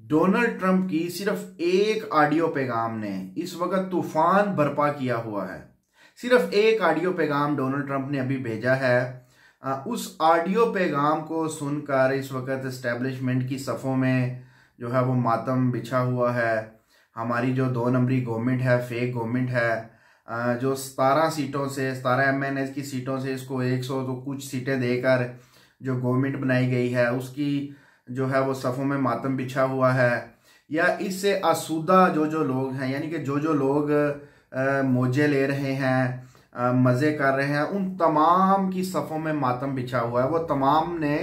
Donald Trump की सिर्फ एक ऑडियो पैगाम ने इस वक्त तूफान बर्पा किया हुआ है। सिर्फ एक ऑडियो पैगाम डोनाल्ड ट्रंप ने अभी भेजा है। उस ऑडियो पैगाम को सुनकर इस वक्त एस्टेब्लिशमेंट की सफ़ों में जो है वो मातम बिछा हुआ है। हमारी जो 2 नंबरी गवर्नमेंट है, फेक गवर्नमेंट है, जो 17 सीटों से 17 MNS की सीटों से इसको 100 तो कुछ सीटें देकर जो गवर्नमेंट बनाई गई है, उसकी जो है वो सफ़ों में मातम बिछा हुआ है। या इससे आसूदा जो लोग हैं, यानी कि जो लोग मौजे ले रहे हैं, मज़े कर रहे हैं, उन तमाम की सफ़ों में मातम बिछा हुआ है। वो तमाम ने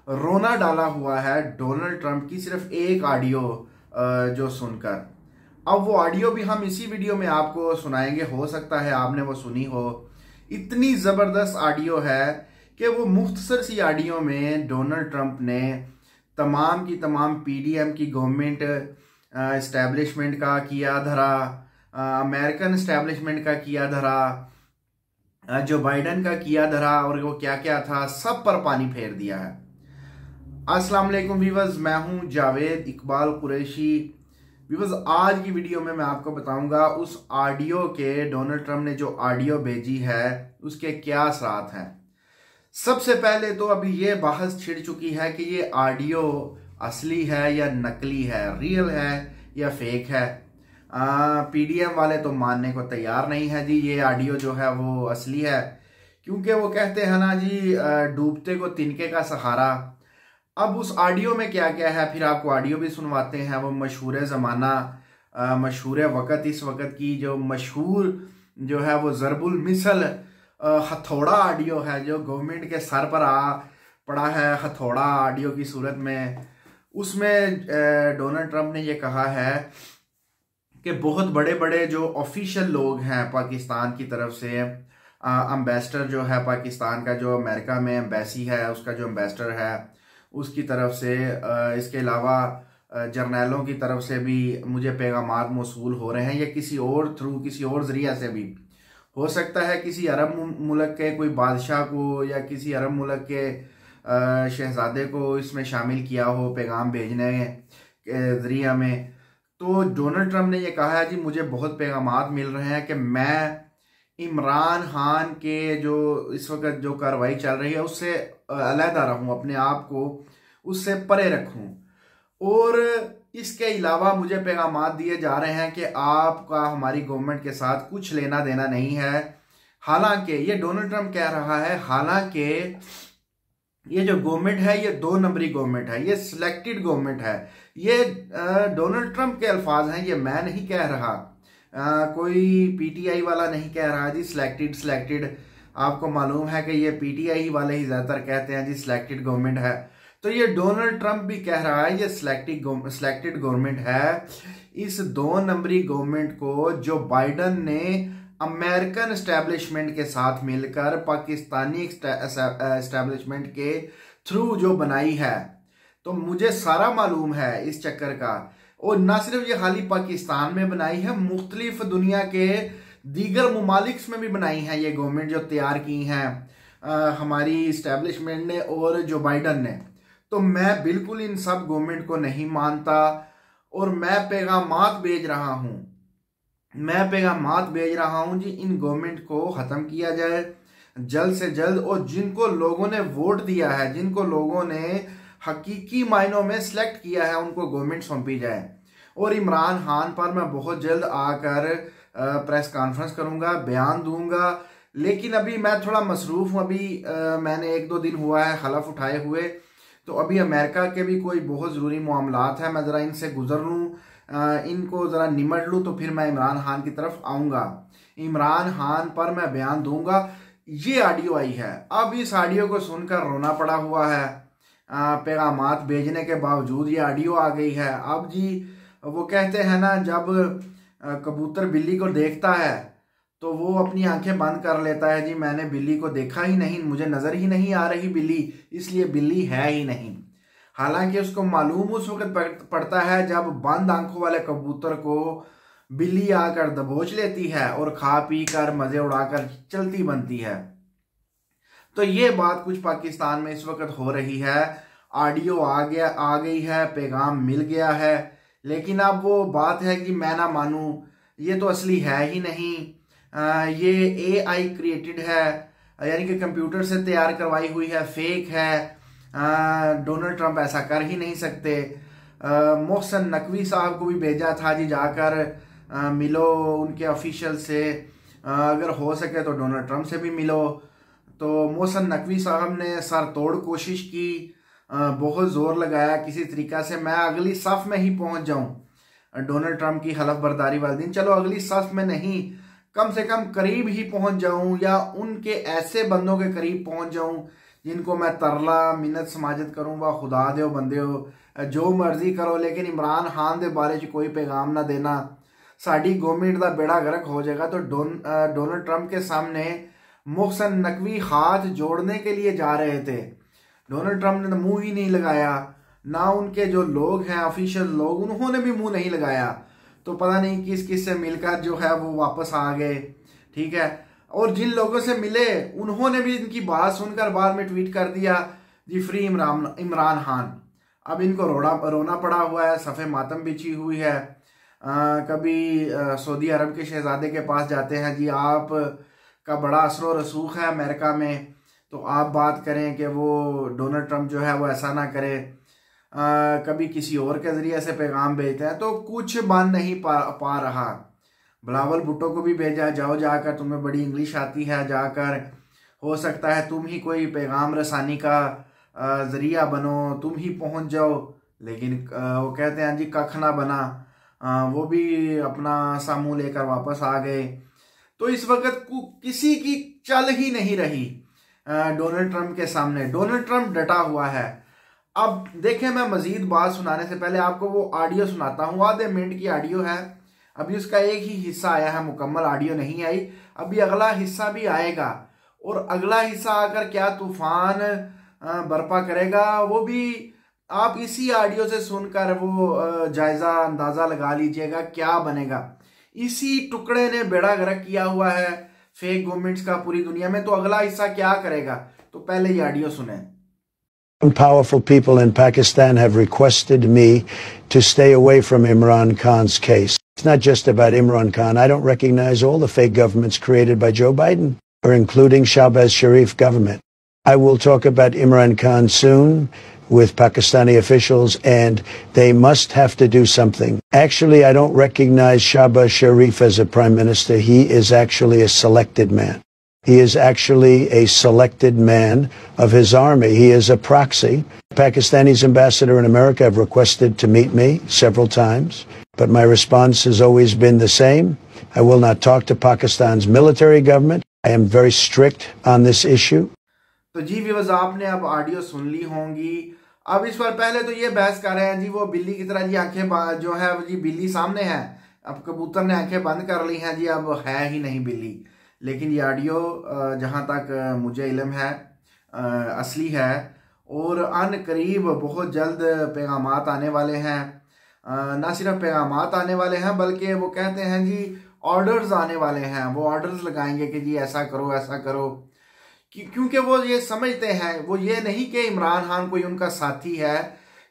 रोना डाला हुआ है डोनाल्ड ट्रंप की सिर्फ एक ऑडियो जो सुनकर। अब वो ऑडियो भी हम इसी वीडियो में आपको सुनाएंगे। हो सकता है आपने वो सुनी हो। इतनी ज़बरदस्त ऑडियो है कि वो मुख्तसर सी ऑडियो में डोनाल्ड ट्रंप ने तमाम की तमाम PDM की गवर्नमेंट इस्टेब्लिशमेंट का किया धरा, अमेरिकन इस्टेब्लिशमेंट का किया धरा, जो बाइडन का किया धरा, और वो क्या क्या था सब पर पानी फेर दिया है। अस्सलाम वालेकुम व्यूअर्स, मैं हूं जावेद इकबाल कुरैशी। व्यूअर्स, आज की वीडियो में मैं आपको बताऊंगा उस ऑडियो के, डोनाल्ड ट्रंप ने जो ऑडियो भेजी है उसके क्या असरात हैं। सबसे पहले तो अभी ये बहस छिड़ चुकी है कि ये ऑडियो असली है या नकली है, रियल है या फेक है। PDM वाले तो मानने को तैयार नहीं है जी ये ऑडियो जो है वो असली है, क्योंकि वो कहते हैं ना जी, डूबते को तिनके का सहारा। अब उस ऑडियो में क्या क्या है फिर आपको ऑडियो भी सुनवाते हैं। वो मशहूर ज़माना, मशहूर वक़्त, इस वक़्त की जो मशहूर जो है वो ज़रबुल मिसल हथौड़ा ऑडियो है, जो गवर्नमेंट के सर पर आ पड़ा है हथौड़ा ऑडियो की सूरत में। उसमें डोनाल्ड ट्रंप ने ये कहा है कि बहुत बड़े बड़े जो ऑफिशियल लोग हैं पाकिस्तान की तरफ से, एम्बेसडर जो है पाकिस्तान का, जो अमेरिका में एम्बेसी है उसका जो एम्बेसडर है उसकी तरफ से, इसके अलावा जर्नैलों की तरफ से भी मुझे पैगामात मौसूल हो रहे हैं, या किसी और थ्रू, किसी और ज़रिया से भी हो सकता है, किसी अरब मुल्क के कोई बादशाह को या किसी अरब मुल्क के शहजादे को इसमें शामिल किया हो पैगाम भेजने के ज़रिया में। तो डोनाल्ड ट्रंप ने ये कहा है जी मुझे बहुत पैगामात मिल रहे हैं कि मैं इमरान खान के जो इस वक्त जो कार्रवाई चल रही है उससे अलहदा रहूं, अपने आप को उससे परे रखूं। और इसके अलावा मुझे पैगामात दिए जा रहे हैं कि आपका हमारी गवर्नमेंट के साथ कुछ लेना देना नहीं है। हालांकि ये डोनाल्ड ट्रंप कह रहा है, हालांकि ये जो गवर्नमेंट है ये 2 नंबरी गवर्नमेंट है, ये सिलेक्टेड गवर्नमेंट है। ये डोनाल्ड ट्रंप के अल्फाज हैं, ये मैं नहीं कह रहा, कोई PTI वाला नहीं कह रहा जी सिलेक्टेड। आपको मालूम है कि ये PTI वाले ही ज़्यादातर कहते हैं जी सिलेक्टेड गवर्नमेंट है। तो ये डोनाल्ड ट्रंप भी कह रहा है ये सिलेक्टेड गवर्नमेंट है। इस 2 नंबरी गवर्नमेंट को जो बाइडन ने अमेरिकन एस्टेब्लिशमेंट के साथ मिलकर पाकिस्तानी एस्टेब्लिशमेंट के थ्रू जो बनाई है, तो मुझे सारा मालूम है इस चक्कर का। और ना सिर्फ ये खाली पाकिस्तान में बनाई है, मुख्तलिफ दुनिया के दीगर ममालिक में भी बनाई है ये गवर्नमेंट, जो तैयार की हैं हमारी इस्टेब्लिशमेंट ने और जो बाइडन ने। तो मैं बिल्कुल इन सब गवर्नमेंट को नहीं मानता और मैं पैगामात भेज रहा हूं जी इन गवर्नमेंट को ख़त्म किया जाए जल्द से जल्द। और जिनको लोगों ने वोट दिया है, जिनको लोगों ने हकीकी मायनों में सिलेक्ट किया है, उनको गवर्नमेंट सौंपी जाए। और इमरान खान पर मैं बहुत जल्द आकर प्रेस कॉन्फ्रेंस करूंगा, बयान दूंगा। लेकिन अभी मैं थोड़ा मसरूफ़ हूँ, अभी मैंने 1-2 दिन हुआ है हलफ उठाए हुए, तो अभी अमेरिका के भी कोई बहुत ज़रूरी मामलात है, मैं ज़रा इनसे गुजर लूँ, इनको ज़रा निमट लूँ, तो फिर मैं इमरान खान की तरफ आऊँगा, इमरान खान पर मैं बयान दूंगा। ये ऑडियो आई है, अब इस ऑडियो को सुनकर रोना पड़ा हुआ है। पैगामात भेजने के बावजूद ये ऑडियो आ गई है। अब जी वो कहते हैं ना, जब कबूतर बिल्ली को देखता है तो वो अपनी आंखें बंद कर लेता है जी मैंने बिल्ली को देखा ही नहीं, मुझे नज़र ही नहीं आ रही बिल्ली, इसलिए बिल्ली है ही नहीं। हालांकि उसको मालूम उस वक्त पड़ता है जब बंद आंखों वाले कबूतर को बिल्ली आकर दबोच लेती है और खा पी कर मजे उड़ाकर चलती बनती है। तो ये बात कुछ पाकिस्तान में इस वक्त हो रही है ऑडियो आ गई है, पैगाम मिल गया है, लेकिन अब वो बात है कि मैं ना मानूं, ये तो असली है ही नहीं, ये AI क्रिएटेड है, यानी कि कंप्यूटर से तैयार करवाई हुई है, फेक है, डोनाल्ड ट्रंप ऐसा कर ही नहीं सकते। मोहसन नकवी साहब को भी भेजा था जी, जाकर मिलो उनके ऑफिशियल से, अगर हो सके तो डोनाल्ड ट्रंप से भी मिलो। तो मोहसन नकवी साहब ने सर तोड़ कोशिश की, बहुत जोर लगाया किसी तरीका से मैं अगली सफ में ही पहुंच जाऊं डोनाल्ड ट्रंप की हलफ बर्दारी वाले दिन, चलो अगली सफ में नहीं, कम से कम करीब ही पहुंच जाऊं, या उनके ऐसे बंदों के करीब पहुंच जाऊं जिनको मैं तरला मिन्नत समाजत करूं, वह खुदा दे बंदे हो, जो मर्जी करो, लेकिन इमरान खान के बारे च कोई पैगाम ना देना, साड़ी गवर्नमेंट का बेड़ा गर्क हो जाएगा। तो डोनाल्ड ट्रंप के सामने मोहसन नकवी हाथ जोड़ने के लिए जा रहे थे, डोनाल्ड ट्रंप ने मुंह ही नहीं लगाया, ना उनके जो लोग हैं ऑफिशियल लोग उन्होंने भी मुंह नहीं लगाया। तो पता नहीं किस किस से मिलकर जो है वो वापस आ गए, ठीक है। और जिन लोगों से मिले उन्होंने भी इनकी बात सुनकर बाद में ट्वीट कर दिया जी फ्री इमरान खान। अब इनको रोना पड़ा हुआ है, सफ़े मातम बिछी हुई है। कभी सऊदी अरब के शहजादे के पास जाते हैं जी, आप का बड़ा असर रसूख है अमेरिका में, तो आप बात करें कि वो डोनाल्ड ट्रंप जो है वो ऐसा ना करे। कभी किसी और के ज़रिए से पैगाम भेजते हैं तो कुछ बन नहीं पा रहा। बिलावल भुट्टो को भी भेजा, जाओ जाकर, तुम्हें बड़ी इंग्लिश आती है, जाकर हो सकता है तुम ही कोई पैगाम रसानी का ज़रिया बनो, तुम ही पहुंच जाओ, लेकिन वो कहते हैं जी कख ना बना, वो भी अपना सामू लेकर वापस आ गए। तो इस वक्त किसी की चल ही नहीं रही डोनाल्ड ट्रंप के सामने। डोनाल्ड ट्रंप डटा हुआ है। अब देखें, मैं मजीद बात सुनाने से पहले आपको वो ऑडियो सुनाता हूँ, आधे मिनट की ऑडियो है, अभी उसका एक ही हिस्सा आया है, मुकम्मल ऑडियो नहीं आई, अभी अगला हिस्सा भी आएगा, और अगला हिस्सा आकर क्या तूफान बर्पा करेगा वो भी आप इसी ऑडियो से सुनकर वो जायजा अंदाजा लगा लीजिएगा क्या बनेगा। इसी टुकड़े ने बेड़ा गर्क किया हुआ है फेक गवर्नमेंट्स का पूरी दुनिया में, तो अगला हिस्सा क्या करेगा, तो पहले ये ऑडियो सुने। Powerful people in Pakistan have requested me to stay away from Imran Khan's case. It's not just about Imran Khan. I don't recognize all the fake governments created by Joe Biden, or including Shahbaz Sharif government. I will talk about Imran Khan soon with Pakistani officials, and they must have to do something. Actually, I don't recognize Shahbaz Sharif as a prime minister. He is actually a selected man. He is actually a selected man of his army. He is a proxy. Pakistani's ambassador in America have requested to meet me several times, but my response has always been the same. I will not talk to Pakistan's military government. I am very strict on this issue. तो जी viewers, आपने अब audio सुन ली होंगी। अब इस पर पहले तो ये बहस कर रहे हैं जी वो बिल्ली की तरह जी, आंखें जो है जी बिल्ली सामने है, अब कबूतर ने आंखें बंद कर ली हैं जी, अब है ही नहीं बिल्ली। लेकिन ये ऑडियो जहाँ तक मुझे इल्म है असली है, और अन करीब बहुत जल्द पैगामात आने वाले हैं। ना सिर्फ पैगामात आने वाले हैं बल्कि वो कहते हैं जी ऑर्डर्स आने वाले हैं, वो ऑर्डर्स लगाएंगे कि जी ऐसा करो ऐसा करो, क्योंकि वो ये समझते हैं, वो ये नहीं कि इमरान खान कोई उनका साथी है।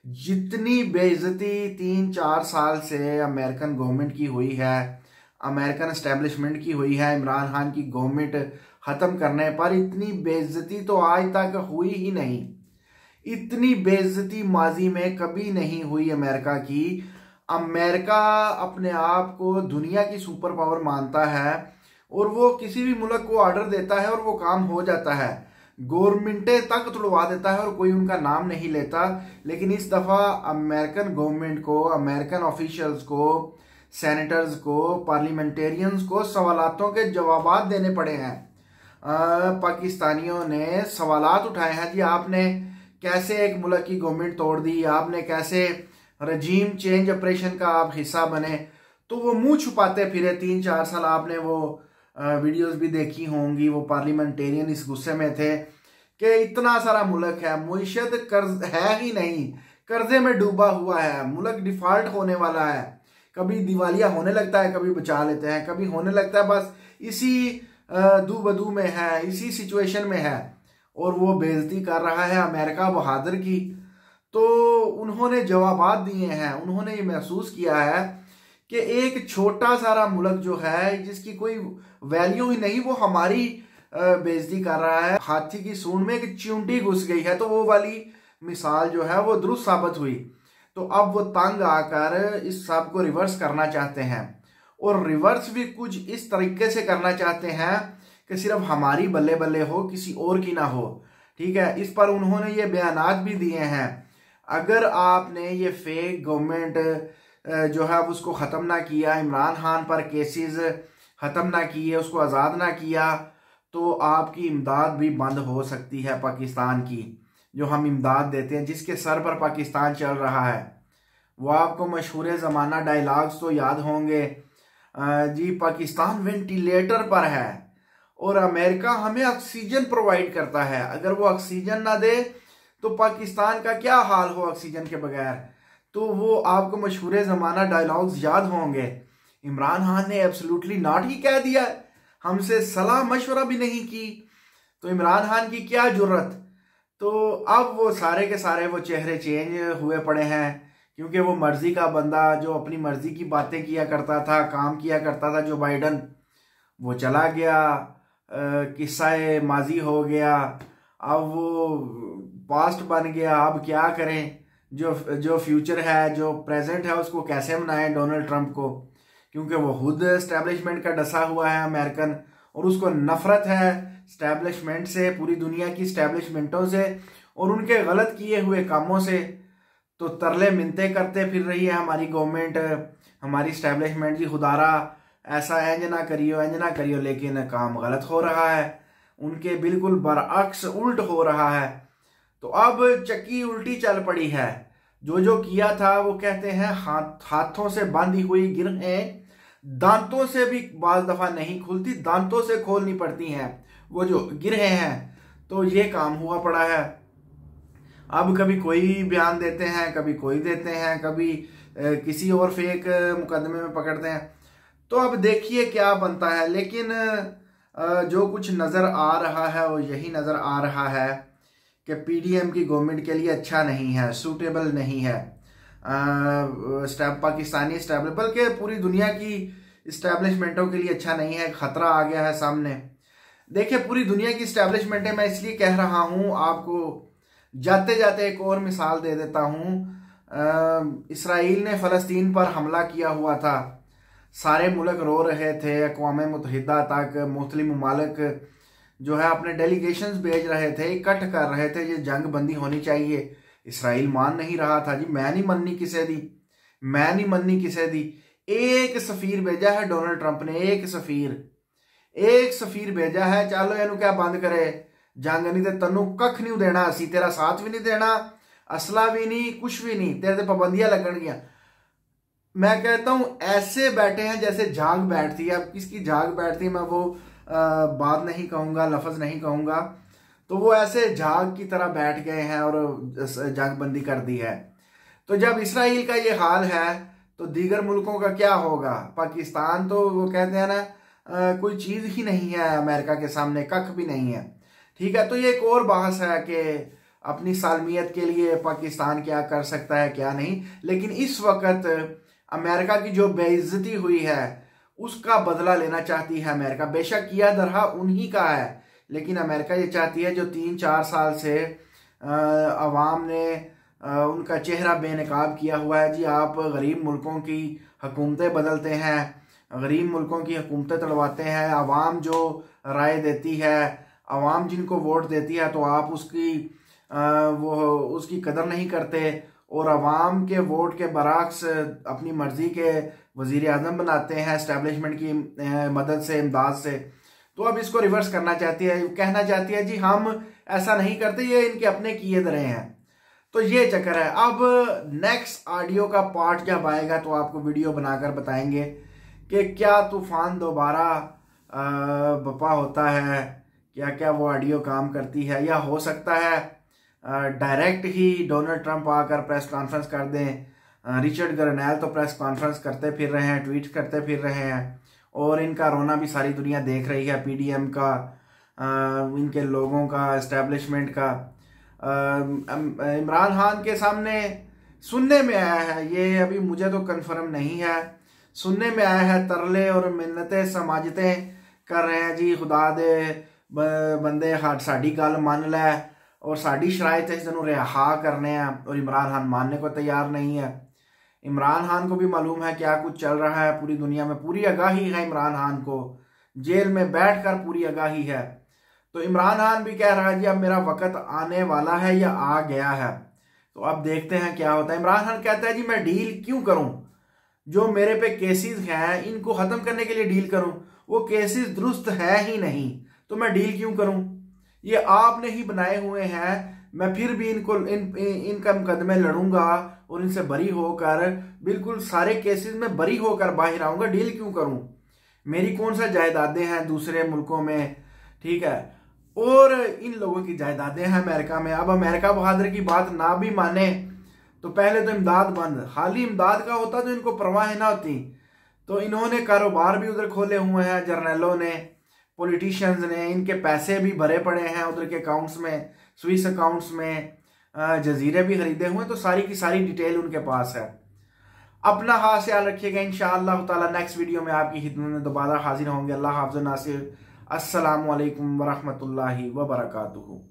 जितनी बेइज्जती 3-4 साल से अमेरिकन गवर्नमेंट की हुई है, अमेरिकन एस्टेब्लिशमेंट की हुई है इमरान खान की गवर्नमेंट ख़त्म करने पर, इतनी बेइज्जती तो आज तक हुई ही नहीं। इतनी बेइज्जती माजी में कभी नहीं हुई अमेरिका की। अमेरिका अपने आप को दुनिया की सुपर पावर मानता है, और वो किसी भी मुल्क को ऑर्डर देता है और वो काम हो जाता है, गवर्नमेंटें तक तुड़वा देता है और कोई उनका नाम नहीं लेता। लेकिन इस दफ़ा अमेरिकन गवर्नमेंट को, अमेरिकन ऑफिशियल्स को, सेनेटर्स को, पार्लियामेंटेरियंस को सवालातों के जवाबात देने पड़े हैं। पाकिस्तानियों ने सवालात उठाए हैं जी, आपने कैसे एक मुल्क की गवर्नमेंट तोड़ दी, आपने कैसे रजीम चेंज ऑपरेशन का आप हिस्सा बने। तो वो मुंह छुपाते फिरे 3-4 साल। आपने वो वीडियोस भी देखी होंगी, वो पार्लियामेंटेरियन इस गुस्से में थे कि इतना सारा मुल्क है, मुईशत कर्ज है ही नहीं, कर्जे में डूबा हुआ है, मुल्क डिफॉल्ट होने वाला है, कभी दिवालिया होने लगता है, कभी बचा लेते हैं, कभी होने लगता है, बस इसी दूबदू में है, इसी सिचुएशन में है। और वो बेइज्जती कर रहा है अमेरिका बहादुर की। तो उन्होंने जवाबात दिए हैं। उन्होंने ये महसूस किया है कि एक छोटा सारा मुल्क जो है जिसकी कोई वैल्यू ही नहीं, वो हमारी बेइज्जती कर रहा है। हाथी की सूंड में एक चींटी घुस गई है, तो वो वाली मिसाल जो है वो दुरुस्त साबित हुई। तो अब वो तंग आकर इस सब को रिवर्स करना चाहते हैं, और रिवर्स भी कुछ इस तरीके से करना चाहते हैं कि सिर्फ हमारी बल्ले बल्ले हो, किसी और की ना हो। ठीक है, इस पर उन्होंने ये बयानात भी दिए हैं, अगर आपने ये फेक गवर्नमेंट जो है उसको ख़त्म ना किया, इमरान खान पर केसेस ख़त्म ना किए, उसको आज़ाद ना किया, तो आपकी इमदाद भी बंद हो सकती है। पाकिस्तान की जो हम इमदाद देते हैं, जिसके सर पर पाकिस्तान चल रहा है, वो आपको मशहूर ज़माना डायलॉग्स तो याद होंगे जी, पाकिस्तान वेंटिलेटर पर है और अमेरिका हमें ऑक्सीजन प्रोवाइड करता है। अगर वो ऑक्सीजन ना दे तो पाकिस्तान का क्या हाल हो ऑक्सीजन के बगैर। तो वो आपको मशहूर ज़माना डायलॉग्स याद होंगे। इमरान खान ने एब्सोल्युटली नॉट ही कह दिया, हमसे सलाह मशवरा भी नहीं की, तो इमरान खान की क्या जुर्रत। तो अब वो सारे के सारे वो चेहरे चेंज हुए पड़े हैं, क्योंकि वो मर्जी का बंदा जो अपनी मर्जी की बातें किया करता था, काम किया करता था, जो बाइडन, वो चला गया, किस्सा माजी हो गया, अब वो पास्ट बन गया। अब क्या करें, जो फ्यूचर है, जो प्रेजेंट है, उसको कैसे मनाएं डोनाल्ड ट्रंप को, क्योंकि वो खुद एस्टेब्लिशमेंट का डसा हुआ है अमेरिकन, और उसको नफरत है एस्टेब्लिशमेंट से, पूरी दुनिया की एस्टेब्लिशमेंटों से और उनके गलत किए हुए कामों से। तो तरले मिनते करते फिर रही है हमारी गवर्नमेंट, हमारी एस्टेब्लिशमेंट जी, खुदारा ऐसा इंज ना करियो, इंज ना करियो, लेकिन काम गलत हो रहा है, उनके बिल्कुल बरअक्स उल्ट हो रहा है। तो अब चक्की उल्टी चल पड़ी है। जो जो किया था वो कहते हैं हाथों से बांधी हुई गिरहें दांतों से भी बाज दफा नहीं खुलती, दांतों से खोलनी पड़ती हैं वो जो गिरहें हैं। तो ये काम हुआ पड़ा है। अब कभी कोई बयान देते हैं, कभी कोई देते हैं, कभी किसी और फेक मुकदमे में पकड़ते हैं। तो अब देखिए क्या बनता है। लेकिन जो कुछ नज़र आ रहा है वो यही नज़र आ रहा है कि पीडीएम की गवर्नमेंट के लिए अच्छा नहीं है, सूटेबल नहीं है। पाकिस्तानी इस्टेब्लिश बल्कि पूरी दुनिया की इस्टेब्लिशमेंटों के लिए अच्छा नहीं है। खतरा आ गया है सामने। देखिए, पूरी दुनिया की इस्टेब्लिशमेंटें, मैं इसलिए कह रहा हूँ आपको, जाते जाते एक और मिसाल दे देता हूँ। इसराइल ने फ़लस्तीन पर हमला किया हुआ था, सारे मुल्क रो रहे थे, अक़वाम मुत्तहिदा तक मुस्लिम ममालिक जो है अपने डेलीगेशंस भेज रहे थे, इकट्ठ कर रहे थे, ये जंग बंदी होनी चाहिए। इसराइल मान नहीं रहा था जी, मैं नहीं मननी किसे दी, मैं नहीं मननी किसे दी। एक सफीर भेजा है डोनाल्ड ट्रंप ने, एक सफीर भेजा है, चलो इनू क्या बंद करे जंग, नहीं तो तनु कख नहीं देना, असी तेरा साथ भी नहीं देना, असला भी नहीं, कुछ भी नहीं, तेरे ते पाबंदियां लगन गियां। मैं कहता हूं ऐसे बैठे हैं जैसे झाग बैठती है। अब किसकी झाग बैठती है मैं वो बात नहीं कहूंगा, लफ्ज नहीं कहूंगा। तो वो ऐसे झाग की तरह बैठ गए हैं और जंगबंदी कर दी है। तो जब इसराइल का ये हाल है तो दीगर मुल्कों का क्या होगा। पाकिस्तान तो वो कहते हैं ना कोई चीज ही नहीं है अमेरिका के सामने, कख भी नहीं है। ठीक है, तो ये एक और बहस है कि अपनी सालमियत के लिए पाकिस्तान क्या कर सकता है क्या नहीं। लेकिन इस वक्त अमेरिका की जो बेइज्जती हुई है उसका बदला लेना चाहती है अमेरिका। बेशक किया दरहा उन्हीं का है, लेकिन अमेरिका ये चाहती है जो 3-4 साल से अवाम ने उनका चेहरा बेनकाब किया हुआ है। जी, आप गरीब मुल्कों की हुकूमतें बदलते हैं, गरीब मुल्कों की हुकूमतें तड़वाते हैं, अवाम जो राय देती है, अवाम जिनको वोट देती है, तो आप उसकी कदर नहीं करते और अवाम के वोट के बरक्स अपनी मर्जी के वजीर आजम बनाते हैं एस्टेब्लिशमेंट की मदद से, इमदाद से। तो अब इसको रिवर्स करना चाहती है, कहना चाहती है जी हम ऐसा नहीं करते, ये इनके अपने किए धरे हैं। तो ये चक्कर है। अब नेक्स्ट ऑडियो का पार्ट जब आएगा तो आपको वीडियो बनाकर बताएंगे कि क्या तूफान दोबारा बपा होता है, क्या क्या वो ऑडियो काम करती है, या हो सकता है डायरेक्ट ही डोनाल्ड ट्रंप आकर प्रेस कॉन्फ्रेंस कर दें। रिचर्ड गरनेल तो प्रेस कॉन्फ्रेंस करते फिर रहे हैं, ट्वीट करते फिर रहे हैं, और इनका रोना भी सारी दुनिया देख रही है, पीडीएम का, इनके लोगों का, एस्टेब्लिशमेंट का। इमरान खान के सामने सुनने में आया है, ये अभी मुझे तो कंफर्म नहीं है, सुनने में आया है तरले और मिन्नतें समाजतें कर रहे हैं जी, खुदा दे बंदे साड़ी गल मान लै और साड़ी शराइत तेनों रिहा करने हैं, और इमरान खान मानने को तैयार नहीं है। इमरान खान को भी मालूम है क्या कुछ चल रहा है पूरी दुनिया में, पूरी आगाही है इमरान खान को, जेल में बैठकर पूरी आगाही है। तो इमरान खान भी कह रहा है जी अब मेरा वक्त आने वाला है या आ गया है, तो अब देखते हैं क्या होता है। इमरान खान कहता है जी मैं डील क्यों करूं, जो मेरे पे केसेस हैं इनको खत्म करने के लिए डील करूं, वो केसेस दुरुस्त है ही नहीं, तो मैं डील क्यों करूं, ये आपने ही बनाए हुए हैं, मैं फिर भी इनका मुकदमे लड़ूंगा और इनसे बरी होकर बिल्कुल सारे केसेस में बरी होकर बाहर आऊंगा, डील क्यों करूं, मेरी कौन सा जायदादें हैं दूसरे मुल्कों में, ठीक है, और इन लोगों की जायदादें हैं अमेरिका में। अब अमेरिका बहादुर की बात ना भी माने तो पहले तो इमदाद बंद, हाली इमदाद का होता तो इनको परवाह ना होती। तो इन्होंने कारोबार भी उधर खोले हुए हैं, जर्नलों ने, पॉलिटिशियंस ने, इनके पैसे भी भरे पड़े हैं उधर के अकाउंट्स में, स्विस अकाउंट्स में, जजीरे भी खरीदे हुए, तो सारी की सारी डिटेल उनके पास है। अपना खास ख्याल रखिएगा, इंशाअल्लाह ताला नेक्स्ट वीडियो में आपकी खिदमत में दोबारा हाजिर होंगे। अल्लाह हाफ़िज़ नासिर, अस्सलामु अलैकुम वरहमतुल्लाहि वबरकातुहू।